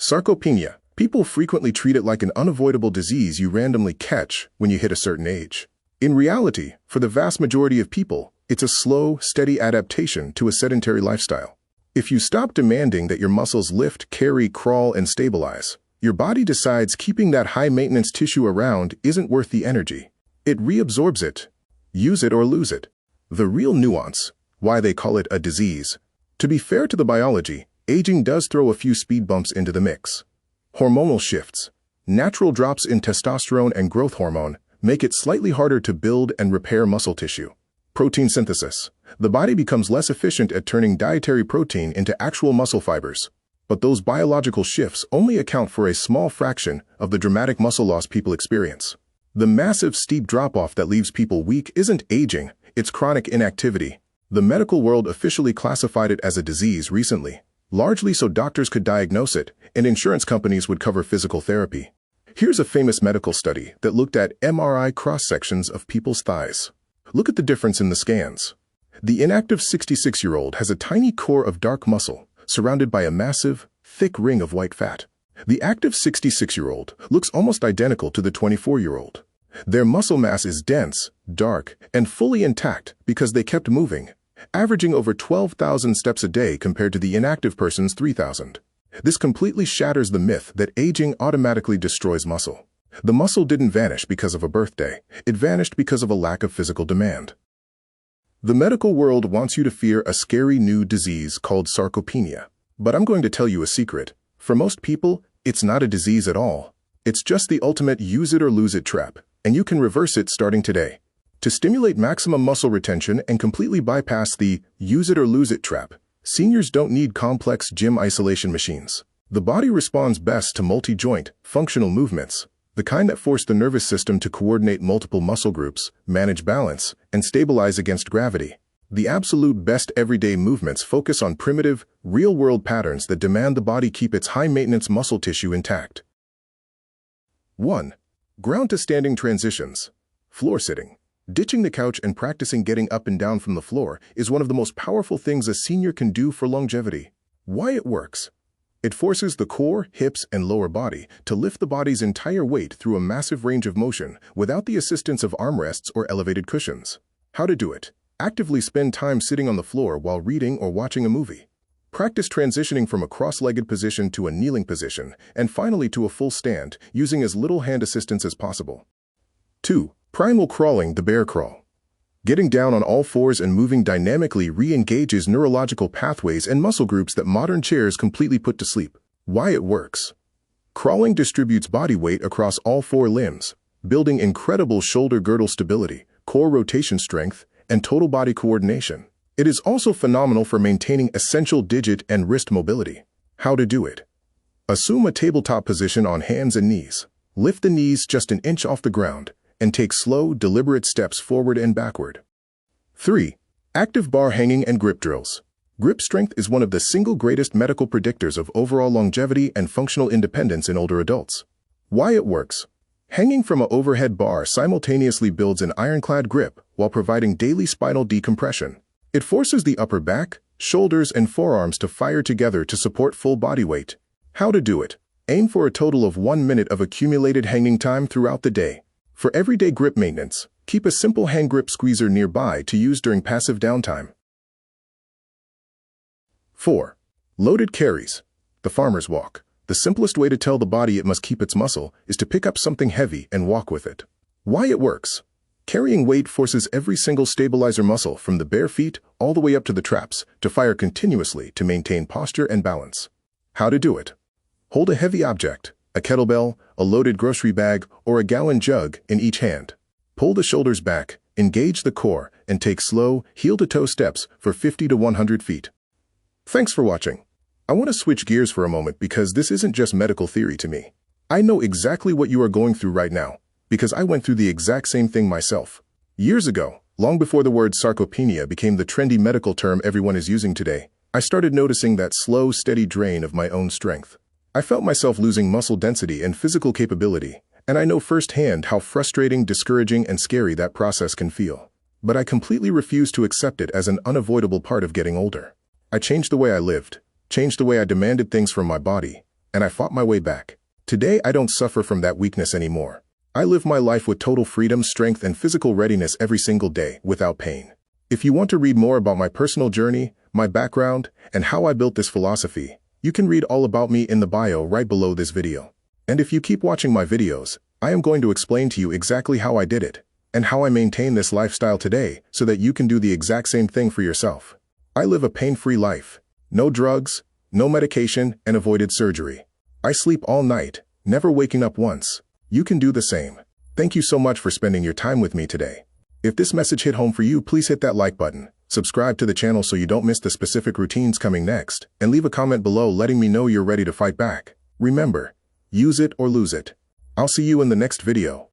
Sarcopenia. People frequently treat it like an unavoidable disease you randomly catch when you hit a certain age. In reality, for the vast majority of people, it's a slow, steady adaptation to a sedentary lifestyle. If you stop demanding that your muscles lift, carry, crawl, and stabilize, your body decides keeping that high-maintenance tissue around isn't worth the energy. It reabsorbs it. Use it or lose it. The real nuance, why they call it a disease. To be fair to the biology, aging does throw a few speed bumps into the mix. Hormonal shifts, natural drops in testosterone and growth hormone, make it slightly harder to build and repair muscle tissue. Protein synthesis. The body becomes less efficient at turning dietary protein into actual muscle fibers. But those biological shifts only account for a small fraction of the dramatic muscle loss people experience. The massive steep drop-off that leaves people weak isn't aging, it's chronic inactivity. The medical world officially classified it as a disease recently, largely so doctors could diagnose it and insurance companies would cover physical therapy. Here's a famous medical study that looked at MRI cross-sections of people's thighs. Look at the difference in the scans. The inactive 66-year-old has a tiny core of dark muscle surrounded by a massive, thick ring of white fat. The active 66-year-old looks almost identical to the 24-year-old. Their muscle mass is dense, dark, and fully intact because they kept moving, averaging over 12,000 steps a day compared to the inactive person's 3,000. This completely shatters the myth that aging automatically destroys muscle. The muscle didn't vanish because of a birthday. It vanished because of a lack of physical demand. The medical world wants you to fear a scary new disease called sarcopenia. But I'm going to tell you a secret. For most people, it's not a disease at all. It's just the ultimate use it or lose it trap, and you can reverse it starting today. To stimulate maximum muscle retention and completely bypass the use it or lose it trap, seniors don't need complex gym isolation machines. The body responds best to multi-joint, functional movements, the kind that force the nervous system to coordinate multiple muscle groups, manage balance, and stabilize against gravity. The absolute best everyday movements focus on primitive, real-world patterns that demand the body keep its high-maintenance muscle tissue intact. 1. Ground to standing transitions. Floor sitting. Ditching the couch and practicing getting up and down from the floor is one of the most powerful things a senior can do for longevity. Why it works? It forces the core, hips, and lower body to lift the body's entire weight through a massive range of motion without the assistance of armrests or elevated cushions. How to do it? Actively spend time sitting on the floor while reading or watching a movie. Practice transitioning from a cross-legged position to a kneeling position, and finally to a full stand, using as little hand assistance as possible. 2. Primal crawling, the bear crawl. Getting down on all fours and moving dynamically re-engages neurological pathways and muscle groups that modern chairs completely put to sleep. Why it works? Crawling distributes body weight across all four limbs, building incredible shoulder girdle stability, core rotation strength, and total body coordination. It is also phenomenal for maintaining essential digit and wrist mobility. How to do it? Assume a tabletop position on hands and knees. Lift the knees just an inch off the ground, and take slow, deliberate steps forward and backward. 3. Active bar hanging and grip drills. Grip strength is one of the single greatest medical predictors of overall longevity and functional independence in older adults. Why it works? Hanging from an overhead bar simultaneously builds an ironclad grip while providing daily spinal decompression. It forces the upper back, shoulders, and forearms to fire together to support full body weight. How to do it? Aim for a total of 1 minute of accumulated hanging time throughout the day. For everyday grip maintenance, keep a simple hand grip squeezer nearby to use during passive downtime. 4. Loaded carries. The farmer's walk. The simplest way to tell the body it must keep its muscle is to pick up something heavy and walk with it. Why it works? Carrying weight forces every single stabilizer muscle from the bare feet all the way up to the traps to fire continuously to maintain posture and balance. How to do it? Hold a heavy object, a kettlebell, a loaded grocery bag, or a gallon jug in each hand. Pull the shoulders back, engage the core, and take slow, heel-to-toe steps for 50 to 100 feet. Thanks for watching. I want to switch gears for a moment because this isn't just medical theory to me. I know exactly what you are going through right now, because I went through the exact same thing myself. Years ago, long before the word sarcopenia became the trendy medical term everyone is using today, I started noticing that slow, steady drain of my own strength. I felt myself losing muscle density and physical capability, and I know firsthand how frustrating, discouraging, and scary that process can feel. But I completely refused to accept it as an unavoidable part of getting older. I changed the way I lived, changed the way I demanded things from my body, and I fought my way back. Today, I don't suffer from that weakness anymore. I live my life with total freedom, strength, and physical readiness every single day, without pain. If you want to read more about my personal journey, my background, and how I built this philosophy, you can read all about me in the bio right below this video. And if you keep watching my videos, I am going to explain to you exactly how I did it, and how I maintain this lifestyle today so that you can do the exact same thing for yourself. I live a pain-free life. No drugs, no medication, and avoided surgery. I sleep all night, never waking up once. You can do the same. Thank you so much for spending your time with me today. If this message hit home for you, please hit that like button, subscribe to the channel so you don't miss the specific routines coming next, and leave a comment below letting me know you're ready to fight back. Remember, use it or lose it. I'll see you in the next video.